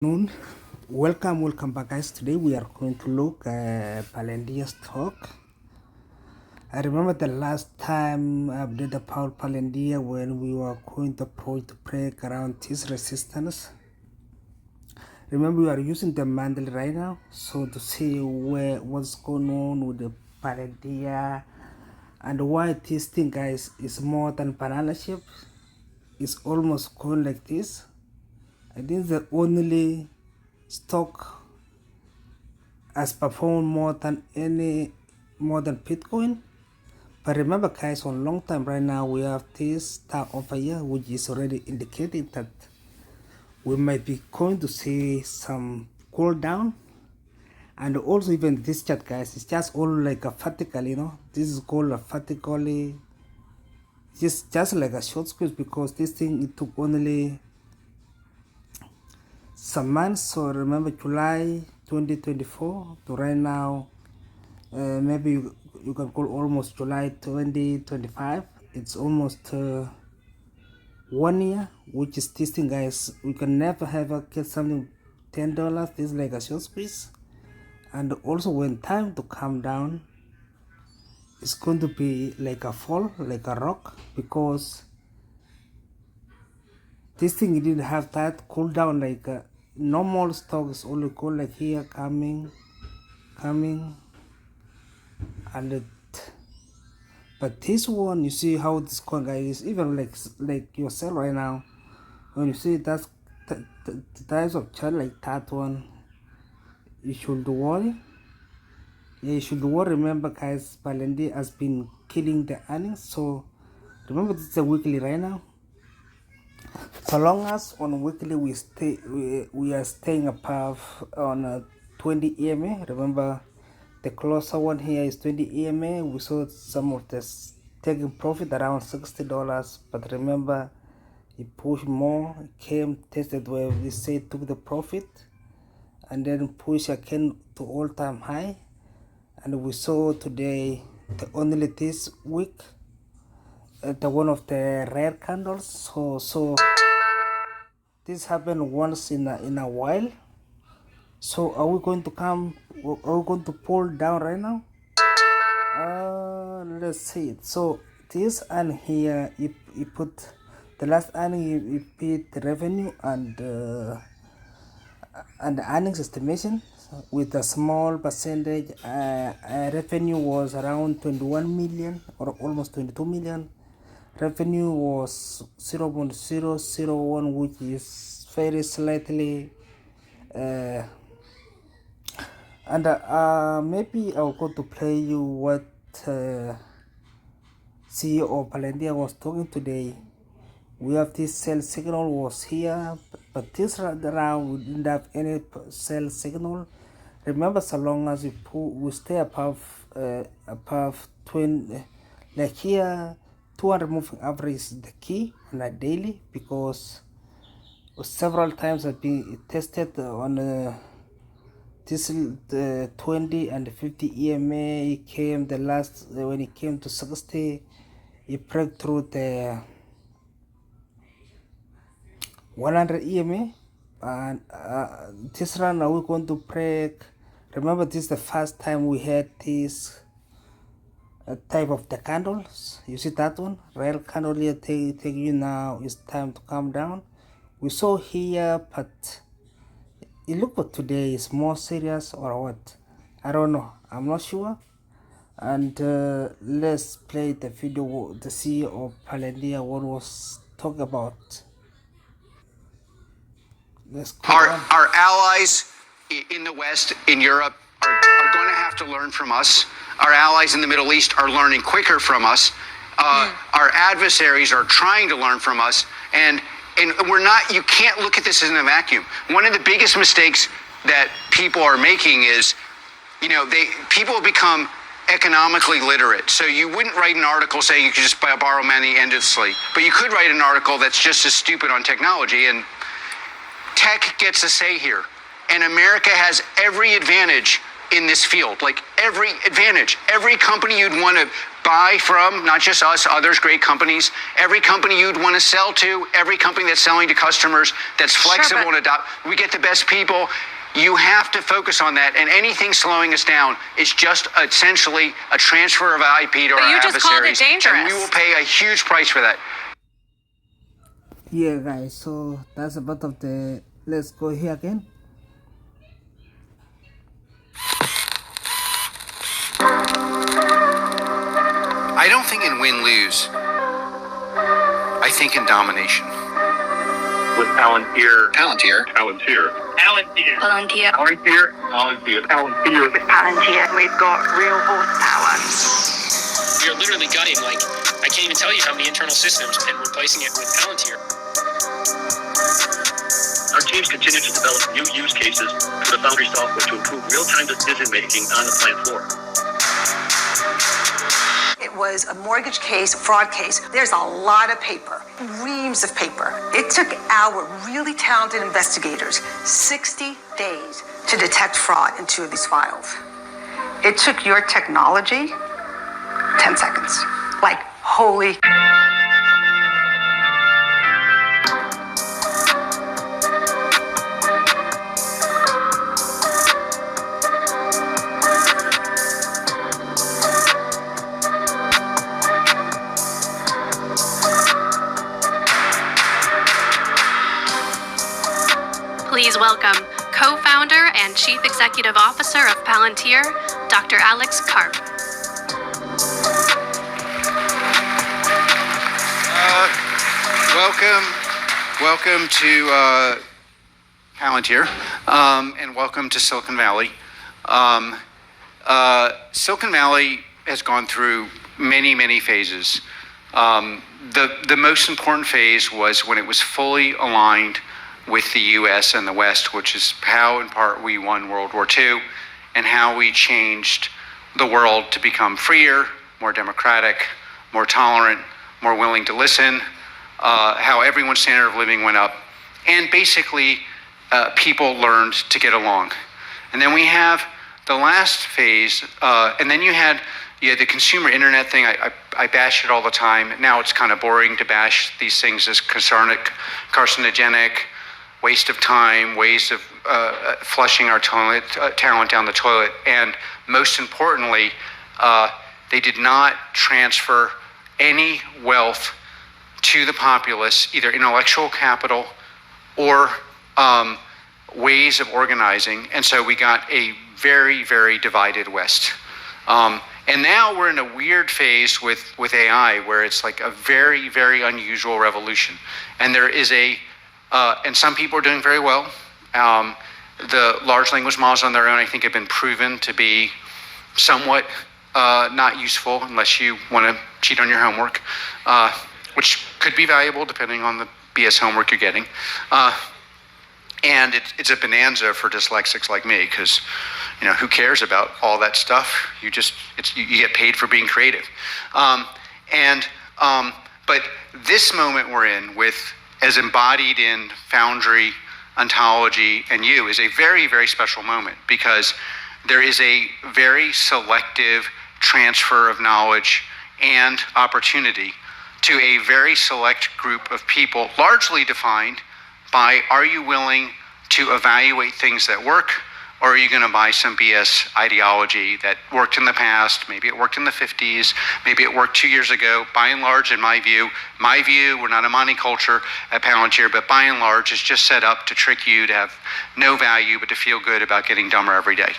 Noon. Welcome back, guys. Today we are going to look at Palantir's talk. I remember the last time I updated about Palantir when we were going to break around this resistance. Remember, we are using the mandel right now, so to see what's going on with the Palantir and why this thing, guys, is more than banana shape. It's almost going like this. I think the only stock has performed more than Bitcoin. But remember, guys, on long time right now we have this star over here, which is already indicating that we might be going to see some cool down. And also even this chart, guys, it's just all like a vertical, this is called a vertically, just like a short squeeze, because this thing, it took only some months. So remember, July 2024 to right now, maybe you can call almost July 2025. It's almost 1 year, which is this thing, guys. We can never ever get something $10. This is like a short squeeze. And also when time to come down, it's going to be like a fall, like a rock, because this thing didn't have that cool down like normal stocks only go like here, coming, and but this one, you see how this coin, guys, is even like yourself right now. When you see that's the types of chart like that one, you should worry. Yeah, you should worry. Remember, guys, Palantir has been killing the earnings. So remember, this is a weekly right now. So long as on weekly we are staying above on 20 EMA. Remember, the closer one here is 20 EMA. We saw some of this taking profit around $60, but remember, it pushed more. It came, tested where we say took the profit, and then push again to all-time high. And we saw today, only this week, the one of the rare candles. So this happened once in a while. So are we going to come? Are we going to pull down right now? Let's see it. So this and here, you put the last earning, you put the revenue and the earnings estimation with a small percentage. Revenue was around 21 million or almost 22 million. Revenue was 0.001, which is very slightly and maybe I'll go to play you what CEO of Palantir was talking today. We have this sell signal was here, but this round we didn't have any sell signal. Remember, so long as we stay above 20, like here, 200 moving average is the key on a daily, because several times have been tested on this the 20 and 50 EMA. It came the last when it came to 60, it broke through the 100 EMA, and this run are we going to break? Remember, this is the first time we had this type of the candles. You see that one, real candle here, take you now. It's time to come down. We saw here, but it look like today is more serious or what? I don't know. I'm not sure. And let's play the video the CEO of Palantir what was talk about. Let's go our allies in the West, in Europe, are going to have to learn from us. Our allies in the Middle East are learning quicker from us. Our adversaries are trying to learn from us, and we're not. You can't look at this in a vacuum. One of the biggest mistakes that people are making is, people have become economically literate. So you wouldn't write an article saying you could just borrow money endlessly, but you could write an article that's just as stupid on technology. And tech gets a say here, and America has every advantage in this field, like every advantage. Every company you'd want to buy from, not just us, others, great companies, every company you'd want to sell to, every company that's selling to customers, that's flexible and adopt. We get the best people. You have to focus on that, and anything slowing us down is just essentially a transfer of IP to our adversaries. You just called it dangerous. And we will pay a huge price for that. Yeah, guys, so that's about of the, let's go here again. I don't think in win-lose. I think in domination. With Palantiar. Palantiar. Palantiar. Palantiar. Palantiar. Palantiar. Palantiar. Palantiar. With Palantiar, we've got real horsepower. We are literally gutting, like, I can't even tell you how many internal systems and replacing it with Palantiar. Our teams continue to develop new use cases for the Foundry software to improve real-time decision-making on the plant floor. It was a mortgage case, a fraud case. There's a lot of paper, reams of paper. It took our really talented investigators 60 days to detect fraud in 2 of these files. It took your technology 10 seconds. Like, holy... Please welcome co-founder and chief executive officer of Palantir, Dr. Alex Karp. Welcome to Palantir, and welcome to Silicon Valley. Silicon Valley has gone through many phases. The most important phase was when it was fully aligned with the U.S. and the West, which is how, in part, we won World War II, and how we changed the world to become freer, more democratic, more tolerant, more willing to listen, how everyone's standard of living went up, and basically people learned to get along. And then we have the last phase, and then you had the consumer internet thing. I bash it all the time. Now it's kind of boring to bash these things as carcinogenic, waste of time, ways of flushing our talent down the toilet. And most importantly, they did not transfer any wealth to the populace, either intellectual capital or ways of organizing. And so we got a very divided West. And now we're in a weird phase with AI, where it's like a very unusual revolution. And there is and some people are doing very well. The large language models on their own, I think, have been proven to be somewhat not useful unless you want to cheat on your homework, which could be valuable depending on the BS homework you're getting. And it's a bonanza for dyslexics like me, because who cares about all that stuff? You get paid for being creative. But this moment we're in, as embodied in Foundry, Ontology, and you, is a very special moment, because there is a very selective transfer of knowledge and opportunity to a very select group of people, largely defined by, are you willing to evaluate things that work, or are you going to buy some BS ideology that worked in the past? Maybe it worked in the 50s, maybe it worked 2 years ago. By and large, in my view, we're not a monoculture at Palantir, but by and large, it's just set up to trick you to have no value, but to feel good about getting dumber every day.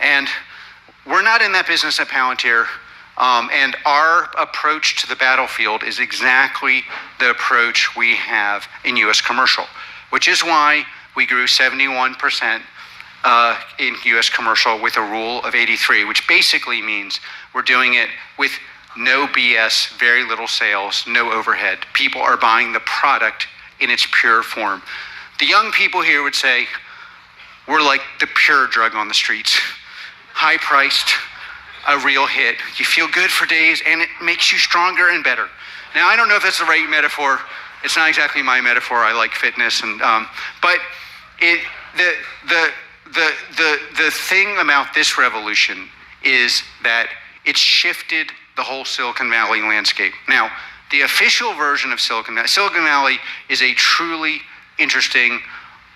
And we're not in that business at Palantir. And our approach to the battlefield is exactly the approach we have in U.S. commercial, which is why we grew 71% in U.S. commercial with a rule of 83, which basically means we're doing it with no BS, very little sales, no overhead. People are buying the product in its pure form. The young people here would say we're like the pure drug on the streets, high-priced, a real hit. You feel good for days, and it makes you stronger and better. Now, I don't know if that's the right metaphor. It's not exactly my metaphor. I like fitness, and but the thing about this revolution is that it's shifted the whole Silicon Valley landscape. Now, the official version of Silicon Valley is a truly interesting,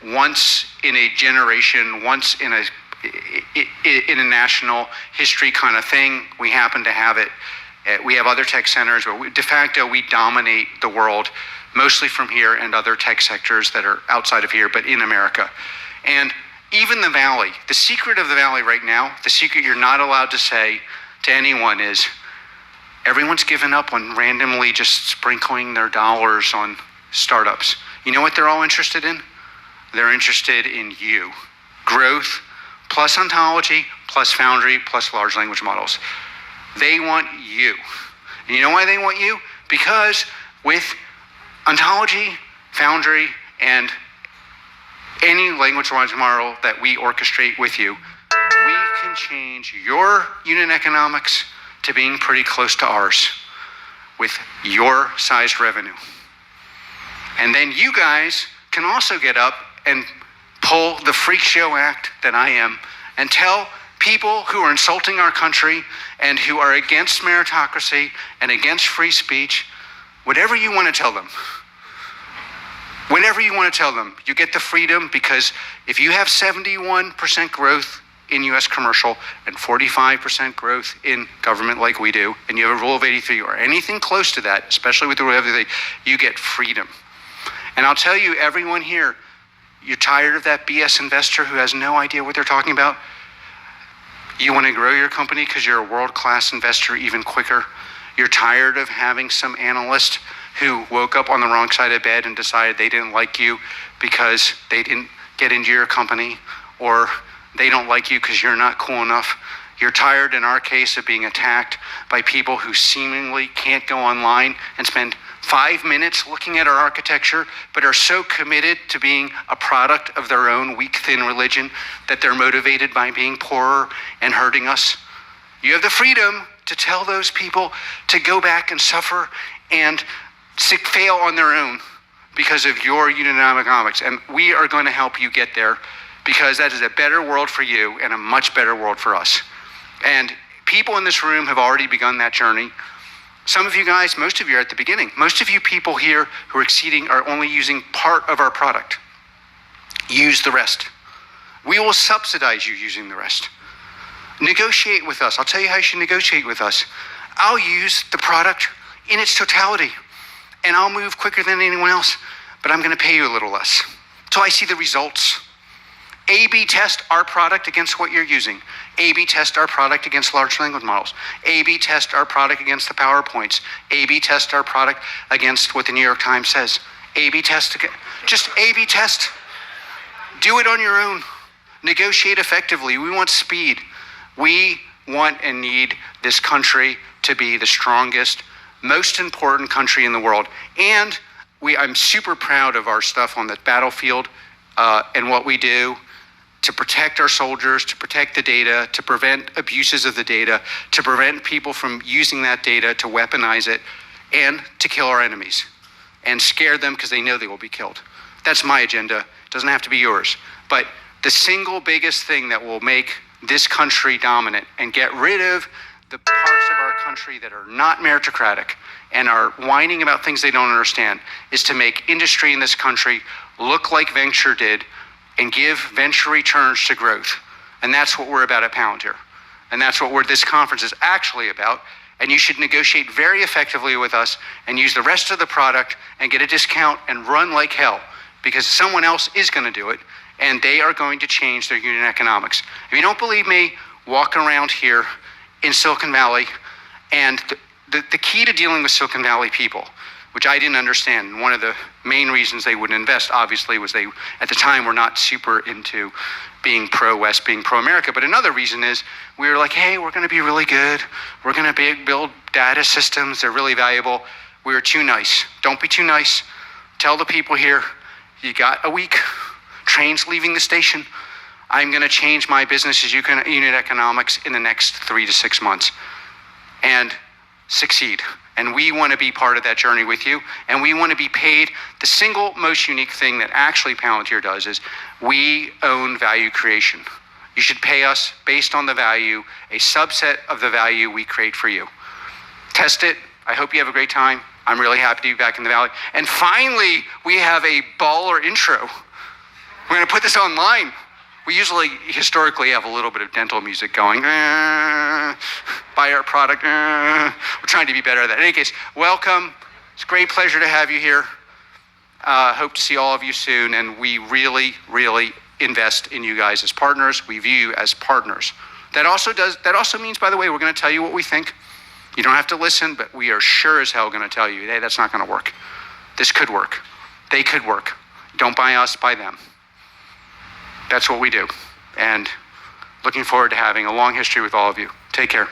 once in a generation, once in a national history kind of thing. We happen to have it. We have other tech centers, but de facto we dominate the world, mostly from here and other tech sectors that are outside of here, but in America. And even the Valley, the secret of the Valley right now, the secret you're not allowed to say to anyone is everyone's given up on randomly just sprinkling their dollars on startups. You know what they're all interested in? They're interested in you. Growth, plus ontology, plus foundry, plus large language models. They want you. And you know why they want you? Because with ontology, foundry, and any language model that we orchestrate with you, we can change your unit economics to being pretty close to ours with your sized revenue. And then you guys can also get up and pull the freak show act that I am and tell people who are insulting our country and who are against meritocracy and against free speech, whatever you want to tell them. Whatever you want to tell them, you get the freedom, because if you have 71% growth in U.S. commercial and 45% growth in government like we do, and you have a rule of 83 or anything close to that, especially with the rule of 83, you get freedom. And I'll tell you, everyone here, you're tired of that BS investor who has no idea what they're talking about? You want to grow your company because you're a world-class investor even quicker? You're tired of having some analyst who woke up on the wrong side of bed and decided they didn't like you because they didn't get into your company, or they don't like you because you're not cool enough? You're tired, in our case, of being attacked by people who seemingly can't go online and spend 5 minutes looking at our architecture, but are so committed to being a product of their own weak, thin religion that they're motivated by being poorer and hurting us. You have the freedom to tell those people to go back and suffer and fail on their own because of your unit economics. And we are going to help you get there, because that is a better world for you and a much better world for us. And people in this room have already begun that journey. Some of you guys, most of you are at the beginning. Most of you people here who are exceeding are only using part of our product. Use the rest. We will subsidize you using the rest. Negotiate with us. I'll tell you how you should negotiate with us. I'll use the product in its totality, and I'll move quicker than anyone else, but I'm going to pay you a little less. So I see the results. A/B test our product against what you're using. A/B test our product against large language models. A/B test our product against the PowerPoints. A/B test our product against what the New York Times says. A/B test, just A/B test. Do it on your own. Negotiate effectively. We want speed. We want and need this country to be the strongest, most important country in the world. And I'm super proud of our stuff on the battlefield and what we do to protect our soldiers, to protect the data, to prevent abuses of the data, to prevent people from using that data to weaponize it, and to kill our enemies and scare them because they know they will be killed. That's my agenda. It doesn't have to be yours. But the single biggest thing that will make this country dominant and get rid of the parts of our country that are not meritocratic and are whining about things they don't understand is to make industry in this country look like venture did and give venture returns to growth. And that's what we're about at Palantir. And that's what this conference is actually about. And you should negotiate very effectively with us and use the rest of the product and get a discount and run like hell, because someone else is going to do it, and they are going to change their unit economics. If you don't believe me, walk around here in Silicon Valley. And the key to dealing with Silicon Valley people, which I didn't understand, and one of the main reasons they wouldn't invest, obviously, was they, at the time, were not super into being pro-West, being pro-America. But another reason is we were like, hey, we're going to be really good. We're going to build data systems. They're really valuable. We were too nice. Don't be too nice. Tell the people here, you got a week. Trains leaving the station. I'm going to change my business's unit economics in the next 3 to 6 months and succeed. And we want to be part of that journey with you. And we want to be paid. The single most unique thing that actually Palantir does is we own value creation. You should pay us based on the value, a subset of the value we create for you. Test it. I hope you have a great time. I'm really happy to be back in the Valley. And finally, we have a baller intro. We're going to put this online. We usually, historically, have a little bit of dental music going. Buy our product. We're trying to be better at that. In any case, welcome. It's a great pleasure to have you here. Hope to see all of you soon. And we really, really invest in you guys as partners. We view you as partners. That also means, by the way, we're going to tell you what we think. You don't have to listen, but we are sure as hell going to tell you, hey, that's not going to work. This could work. They could work. Don't buy us, buy them. That's what we do. And looking forward to having a long history with all of you. Take care.